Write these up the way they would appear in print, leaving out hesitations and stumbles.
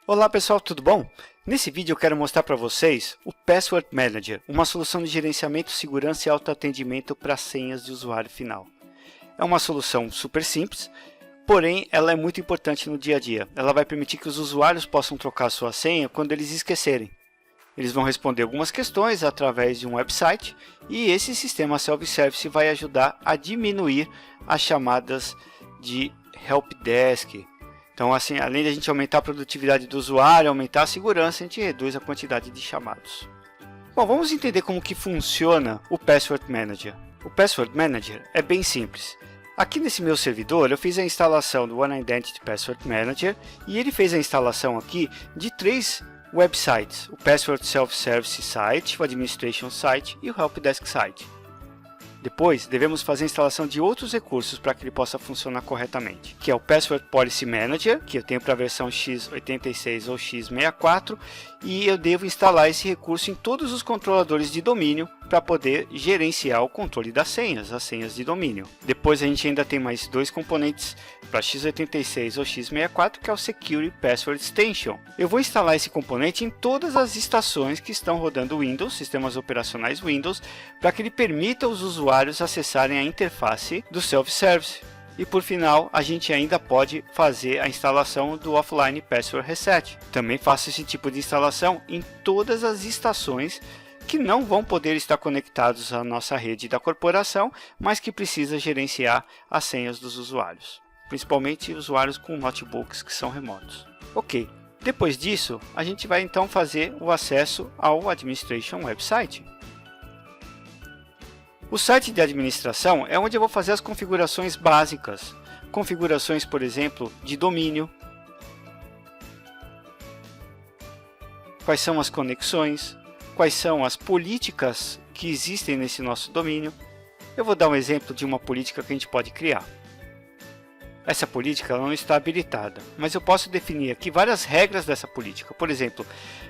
Olá pessoal, tudo bom? Nesse vídeo eu quero mostrar para vocês o Password Manager, uma solução de gerenciamento, segurança e autoatendimento para senhas de usuário final. É uma solução super simples, porém ela é muito importante no dia a dia. Ela vai permitir que os usuários possam trocar sua senha quando eles esquecerem. Eles vão responder algumas questões através de um website e esse sistema self-service vai ajudar a diminuir as chamadas de helpdesk. Então, assim, além de a gente aumentar a produtividade do usuário, aumentar a segurança, a gente reduz a quantidade de chamados. Bom, vamos entender como que funciona o Password Manager. O Password Manager é bem simples. Aqui nesse meu servidor, eu fiz a instalação do One Identity Password Manager e ele fez a instalação aqui de 3 websites: o Password Self-Service Site, o Administration Site e o Helpdesk Site. Depois, devemos fazer a instalação de outros recursos para que ele possa funcionar corretamente, que é o Password Policy Manager, que eu tenho para a versão x86 ou x64, e eu devo instalar esse recurso em todos os controladores de domínio para poder gerenciar o controle das senhas, as senhas de domínio. Depois a gente ainda tem mais 2 componentes para x86 ou x64, que é o Security Password Extension. Eu vou instalar esse componente em todas as estações que estão rodando Windows, sistemas operacionais Windows, para que ele permita aos usuários acessarem a interface do Self-Service. E por final, a gente ainda pode fazer a instalação do Offline Password Reset. Também faço esse tipo de instalação em todas as estações que não vão poder estar conectados à nossa rede da corporação, mas que precisa gerenciar as senhas dos usuários, principalmente usuários com notebooks que são remotos. Ok, depois disso, a gente vai então fazer o acesso ao Administration Website. O site de administração é onde eu vou fazer as configurações básicas. Configurações, por exemplo, de domínio. Quais são as conexões? Quais são as políticas que existem nesse nosso domínio? Eu vou dar um exemplo de uma política que a gente pode criar. Essa política não está habilitada, mas eu posso definir aqui várias regras dessa política. Por exemplo,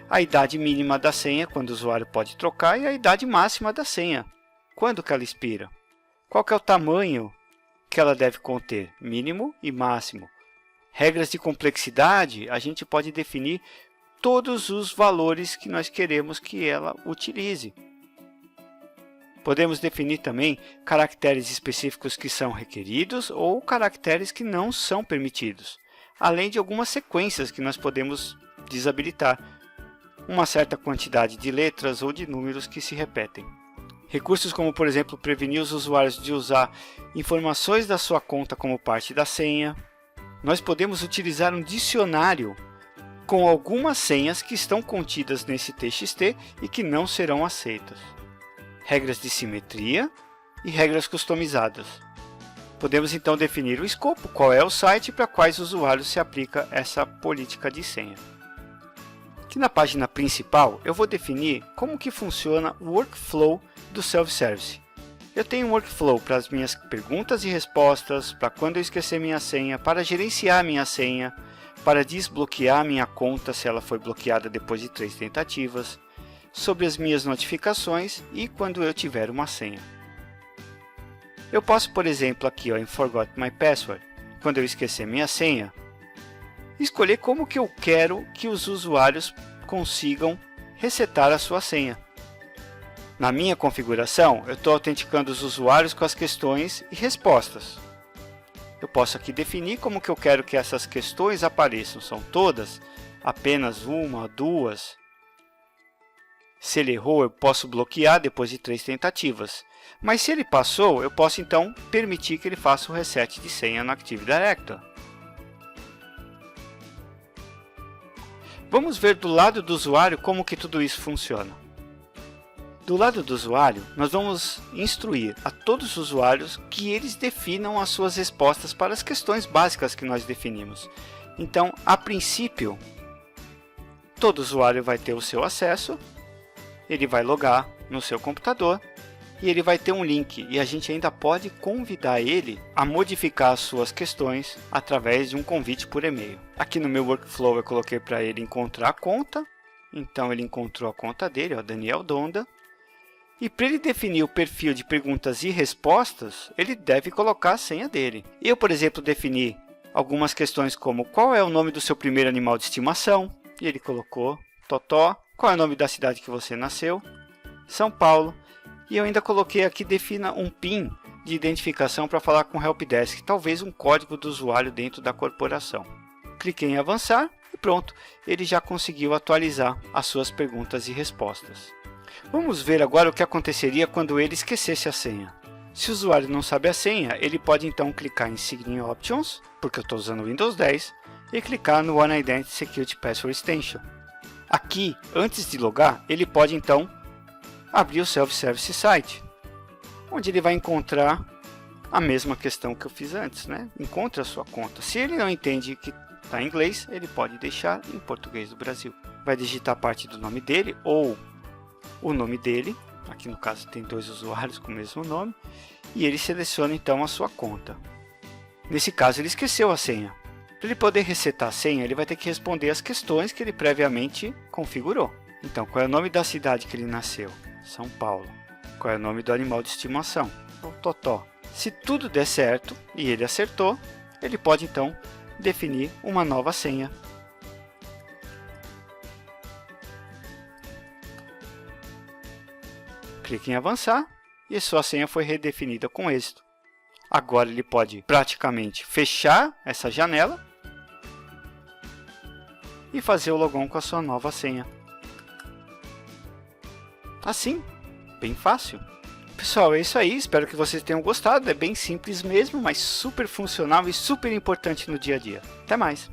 a idade mínima da senha, quando o usuário pode trocar, e a idade máxima da senha. Quando que ela expira? Qual que é o tamanho que ela deve conter? Mínimo e máximo. Regras de complexidade, a gente pode definir todos os valores que nós queremos que ela utilize. Podemos definir também caracteres específicos que são requeridos ou caracteres que não são permitidos, além de algumas sequências que nós podemos desabilitar, uma certa quantidade de letras ou de números que se repetem. Recursos como, por exemplo, prevenir os usuários de usar informações da sua conta como parte da senha. Nós podemos utilizar um dicionário com algumas senhas que estão contidas nesse TXT e que não serão aceitas. Regras de simetria e regras customizadas. Podemos então definir o escopo, qual é o site para quais usuários se aplica essa política de senha. Aqui na página principal, eu vou definir como que funciona o workflow do self-service. Eu tenho um workflow para as minhas perguntas e respostas, para quando eu esquecer minha senha, para gerenciar minha senha, para desbloquear minha conta se ela foi bloqueada depois de 3 tentativas, sobre as minhas notificações e quando eu tiver uma senha. Eu posso, por exemplo, aqui em Forgot My Password, quando eu esquecer minha senha, escolher como que eu quero que os usuários consigam resetar a sua senha. Na minha configuração, eu estou autenticando os usuários com as questões e respostas. Eu posso aqui definir como que eu quero que essas questões apareçam. São todas? Apenas uma, 2? Se ele errou, eu posso bloquear depois de 3 tentativas. Mas se ele passou, eu posso então permitir que ele faça o reset de senha no Active Directory. Vamos ver do lado do usuário como que tudo isso funciona. Do lado do usuário, nós vamos instruir a todos os usuários que eles definam as suas respostas para as questões básicas que nós definimos. Então, a princípio, todo usuário vai ter o seu acesso, ele vai logar no seu computador e ele vai ter um link e a gente ainda pode convidar ele a modificar as suas questões através de um convite por e-mail. Aqui no meu workflow eu coloquei para ele encontrar a conta, então ele encontrou a conta dele, ó, Daniel Donda. E para ele definir o perfil de perguntas e respostas, ele deve colocar a senha dele. Eu, por exemplo, defini algumas questões como qual é o nome do seu primeiro animal de estimação, E ele colocou Totó. Qual é o nome da cidade que você nasceu? São Paulo. E eu ainda coloquei aqui, defina um PIN de identificação para falar com o Helpdesk, talvez um código do usuário dentro da corporação. Cliquei em avançar e pronto, ele já conseguiu atualizar as suas perguntas e respostas. Vamos ver agora o que aconteceria quando ele esquecesse a senha. Se o usuário não sabe a senha, ele pode então clicar em Sign Options, porque eu estou usando o Windows 10, e clicar no One Identity Security Password Extension. Aqui, antes de logar, ele pode então abrir o Self-Service Site, onde ele vai encontrar a mesma questão que eu fiz antes, né? Encontre a sua conta. Se ele não entende que está em inglês, ele pode deixar em português do Brasil. Vai digitar parte do nome dele ou o nome dele. Aqui no caso tem 2 usuários com o mesmo nome. E ele seleciona então a sua conta. Nesse caso ele esqueceu a senha. Para ele poder resetar a senha, ele vai ter que responder as questões que ele previamente configurou. Então, qual é o nome da cidade que ele nasceu? São Paulo. Qual é o nome do animal de estimação? O Totó. Se tudo der certo e ele acertou, ele pode então definir uma nova senha. Clique em avançar e sua senha foi redefinida com êxito. Agora ele pode praticamente fechar essa janela e fazer o logon com a sua nova senha. Assim, bem fácil. Pessoal, é isso aí. Espero que vocês tenham gostado. É bem simples mesmo, mas super funcional e super importante no dia a dia. Até mais!